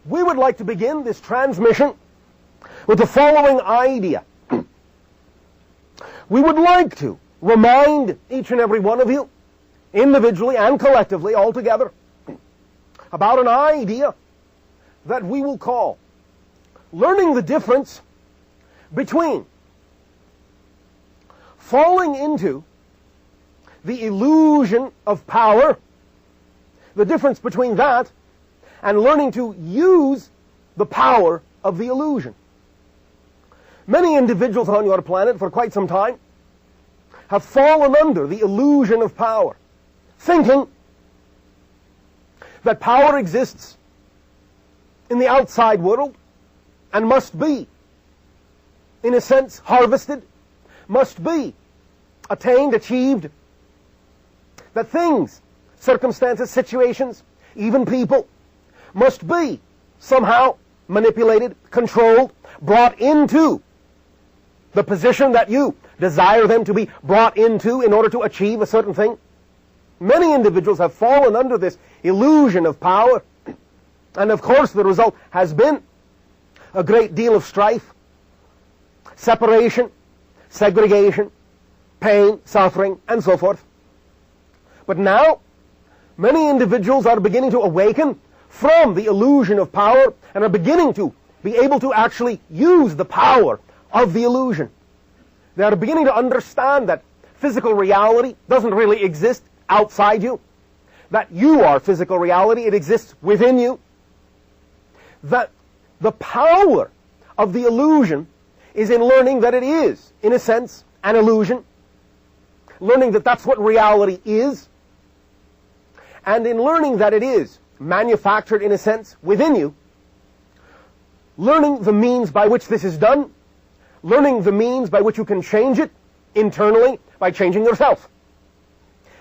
we would like to begin this transmission with the following idea. We would like to remind each and every one of you, individually and collectively, all together, about an idea that we will call learning the difference between falling into the illusion of power, the difference between that and learning to use the power of the illusion. Many individuals on your planet for quite some time have fallen under the illusion of power, thinking that power exists in the outside world and must be, in a sense, harvested, must be attained, achieved, that things, circumstances, situations, even people, must be somehow manipulated, controlled, brought into the position that you desire them to be brought into in order to achieve a certain thing. Many individuals have fallen under this illusion of power, and of course the result has been a great deal of strife, separation, segregation, pain, suffering, and so forth. But now, many individuals are beginning to awaken from the illusion of power and are beginning to be able to actually use the power of the illusion. They are beginning to understand that physical reality doesn't really exist outside you, that you are physical reality, it exists within you, that the power of the illusion is in learning that it is, in a sense, an illusion, learning that that's what reality is, and in learning that it is manufactured, in a sense, within you, learning the means by which this is done, learning the means by which you can change it internally by changing yourself,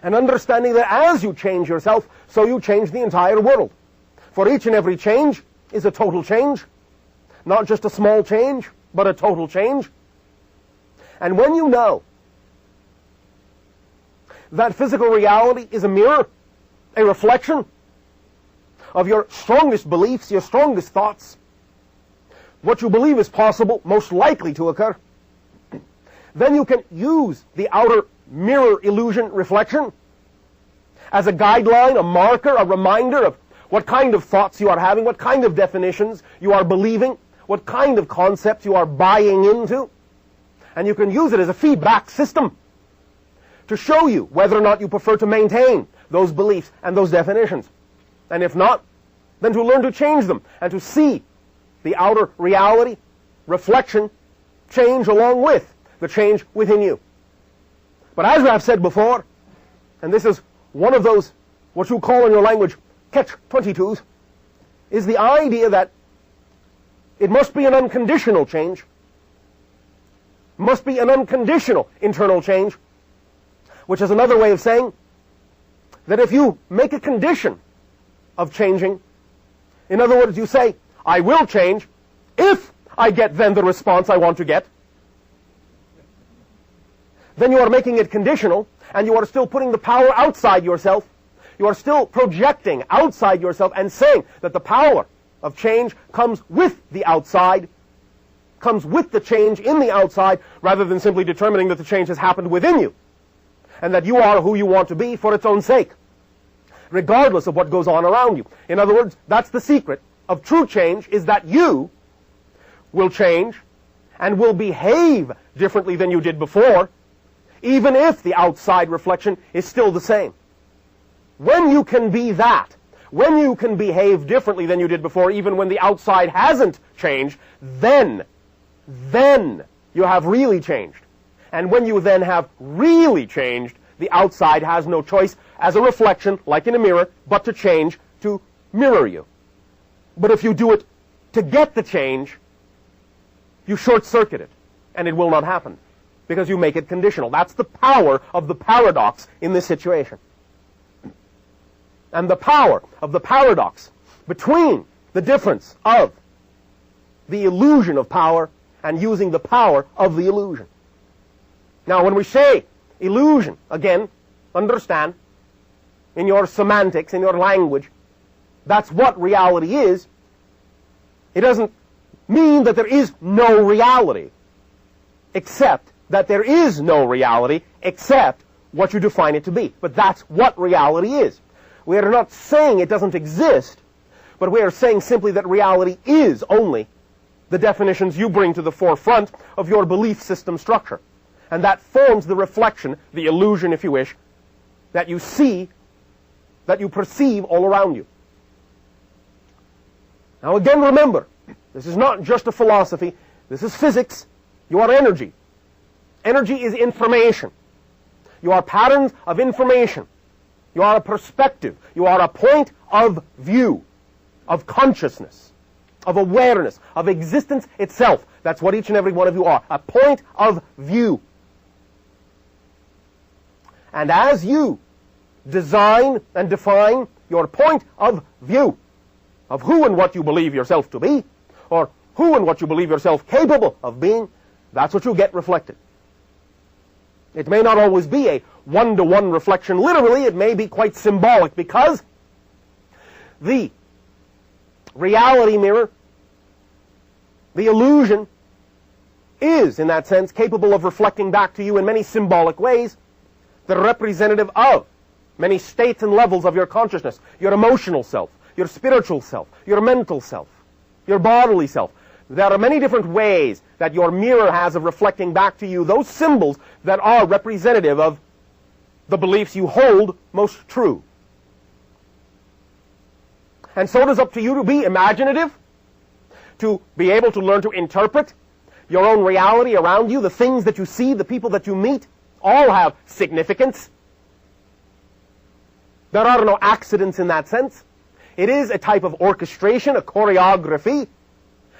and understanding that as you change yourself, so you change the entire world. For each and every change is a total change, not just a small change, but a total change. And when you know that physical reality is a mirror, a reflection of your strongest beliefs, your strongest thoughts, what you believe is possible, most likely to occur, then you can use the outer mirror illusion reflection as a guideline, a marker, a reminder of what kind of thoughts you are having, what kind of definitions you are believing, what kind of concepts you are buying into. And you can use it as a feedback system to show you whether or not you prefer to maintain those beliefs and those definitions. And if not, then to learn to change them and to see the outer reality, reflection, change along with the change within you. But as I've said before, and this is one of those, what you call in your language, catch-22s, is the idea that it must be an unconditional change, must be an unconditional internal change, which is another way of saying that if you make a condition of changing, in other words, you say, I will change if I get then the response I want to get, then you are making it conditional, and you are still putting the power outside yourself. You are still projecting outside yourself and saying that the power of change comes with the outside, comes with the change in the outside, rather than simply determining that the change has happened within you, and that you are who you want to be for its own sake, regardless of what goes on around you. In other words, that's the secret of true change, is that you will change and will behave differently than you did before, even if the outside reflection is still the same. When you can be that, when you can behave differently than you did before, even when the outside hasn't changed, then you have really changed. And when you then have really changed, the outside has no choice as a reflection, like in a mirror, but to change to mirror you. But if you do it to get the change, you short-circuit it, and it will not happen, because you make it conditional. That's the power of the paradox in this situation. And the power of the paradox between the difference of the illusion of power and using the power of the illusion. Now, when we say illusion, again, understand, in your semantics, in your language, that's what reality is. It doesn't mean that there is no reality, except that there is no reality except what you define it to be. But that's what reality is. We are not saying it doesn't exist, but we are saying simply that reality is only the definitions you bring to the forefront of your belief system structure. And that forms the reflection, the illusion, if you wish, that you see, that you perceive all around you. Now again, remember, this is not just a philosophy. This is physics. You are energy. Energy is information. You are patterns of information. You are a perspective. You are a point of view, of consciousness, of awareness, of existence itself. That's what each and every one of you are, a point of view. And as you design and define your point of view of who and what you believe yourself to be, or who and what you believe yourself capable of being, that's what you get reflected. It may not always be a one-to-one reflection. Literally, it may be quite symbolic, because the reality mirror, the illusion, is, in that sense, capable of reflecting back to you in many symbolic ways, the representative of many states and levels of your consciousness, your emotional self, your spiritual self, your mental self, your bodily self. There are many different ways that your mirror has of reflecting back to you those symbols that are representative of the beliefs you hold most true. And so it is up to you to be imaginative, to be able to learn to interpret your own reality around you. The things that you see, the people that you meet, all have significance. There are no accidents in that sense. It is a type of orchestration, a choreography,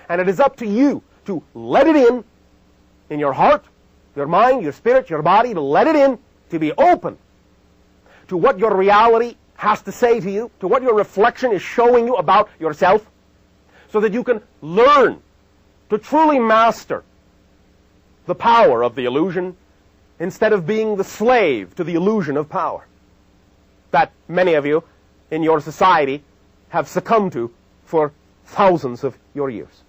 and it is up to you to let it in your heart, your mind, your spirit, your body, to let it in, to be open to what your reality has to say to you, to what your reflection is showing you about yourself, so that you can learn to truly master the power of the illusion instead of being the slave to the illusion of power that many of you in your society have succumbed to for thousands of your years.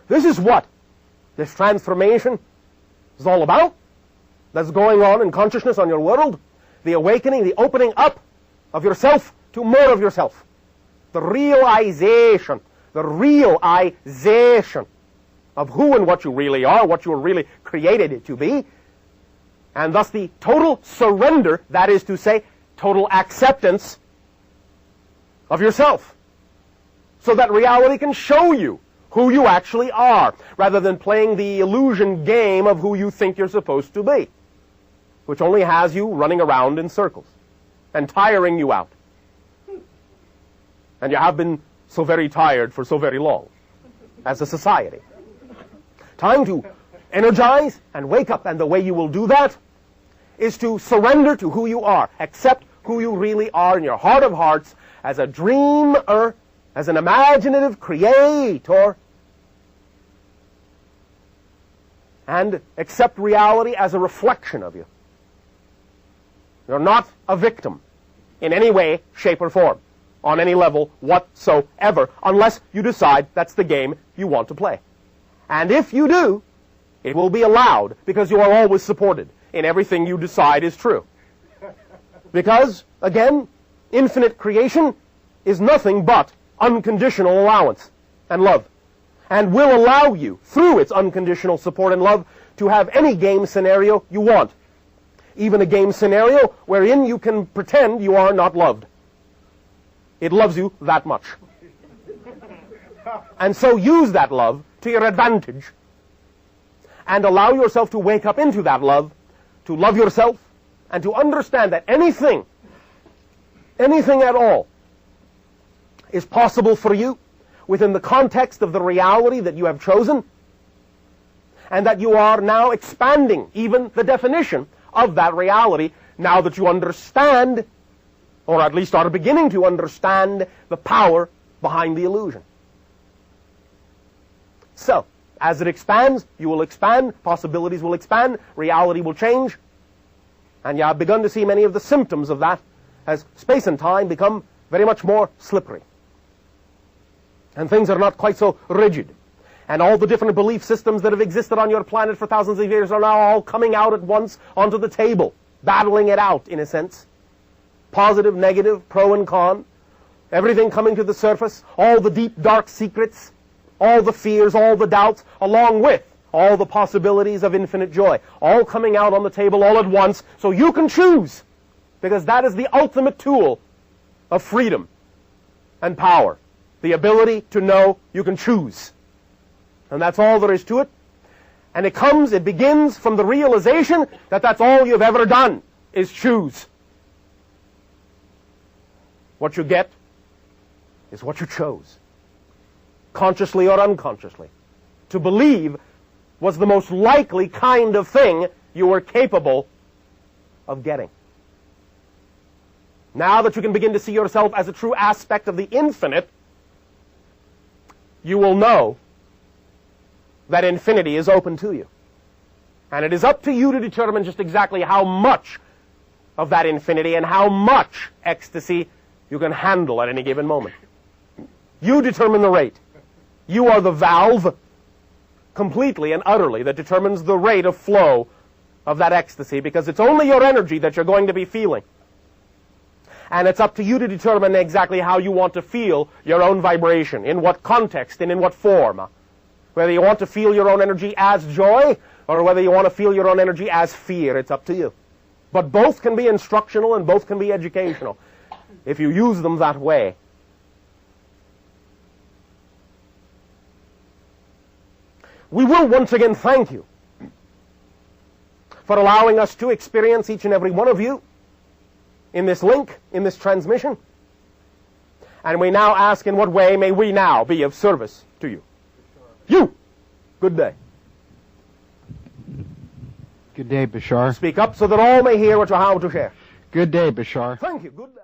This is what this transformation is all about, that's going on in consciousness on your world, the awakening, the opening up of yourself to more of yourself, the realization of who and what you really are, what you were really created to be, and thus the total surrender, that is to say, total acceptance of yourself, so that reality can show you who you actually are, rather than playing the illusion game of who you think you're supposed to be, which only has you running around in circles and tiring you out. And you have been so very tired for so very long as a society. Time to energize and wake up, and the way you will do that is to surrender to who you are, accept who you really are in your heart of hearts, as a dreamer, as an imaginative creator, and accept reality as a reflection of you. You're not a victim in any way, shape, or form, on any level whatsoever, unless you decide that's the game you want to play. And if you do, it will be allowed, because you are always supported in everything you decide is true. Because, again, infinite creation is nothing but unconditional allowance and love, and will allow you, through its unconditional support and love, to have any game scenario you want, even a game scenario wherein you can pretend you are not loved. It loves you that much. And so use that love to your advantage, and allow yourself to wake up into that love, to love yourself, and to understand that anything at all, is possible for you within the context of the reality that you have chosen, and that you are now expanding even the definition of that reality now that you understand, or at least are beginning to understand, the power behind the illusion. So, as it expands, you will expand, possibilities will expand, reality will change, and you have begun to see many of the symptoms of that as space and time become very much more slippery. And things are not quite so rigid. And all the different belief systems that have existed on your planet for thousands of years are now all coming out at once onto the table, battling it out, in a sense. Positive, negative, pro and con. Everything coming to the surface, all the deep, dark secrets, all the fears, all the doubts, along with all the possibilities of infinite joy, all coming out on the table all at once, so you can choose, because that is the ultimate tool of freedom and power, the ability to know you can choose. And that's all there is to it. And it begins from the realization that that's all you've ever done, is choose. What you get is what you chose, consciously or unconsciously. To believe was the most likely kind of thing you were capable of getting. Now that you can begin to see yourself as a true aspect of the infinite, you will know that infinity is open to you. And it is up to you to determine just exactly how much of that infinity and how much ecstasy you can handle at any given moment. You determine the rate. You are the valve, completely and utterly, that determines the rate of flow of that ecstasy, because it's only your energy that you're going to be feeling. And it's up to you to determine exactly how you want to feel your own vibration, in what context and in what form. Whether you want to feel your own energy as joy, or whether you want to feel your own energy as fear, it's up to you. But both can be instructional and both can be educational, if you use them that way. We will once again thank you for allowing us to experience each and every one of you in this link, in this transmission. And we now ask, in what way may we now be of service to you? You! Good day. Good day, Bashar. Speak up so that all may hear what you have to share. Good day, Bashar. Thank you. Good day.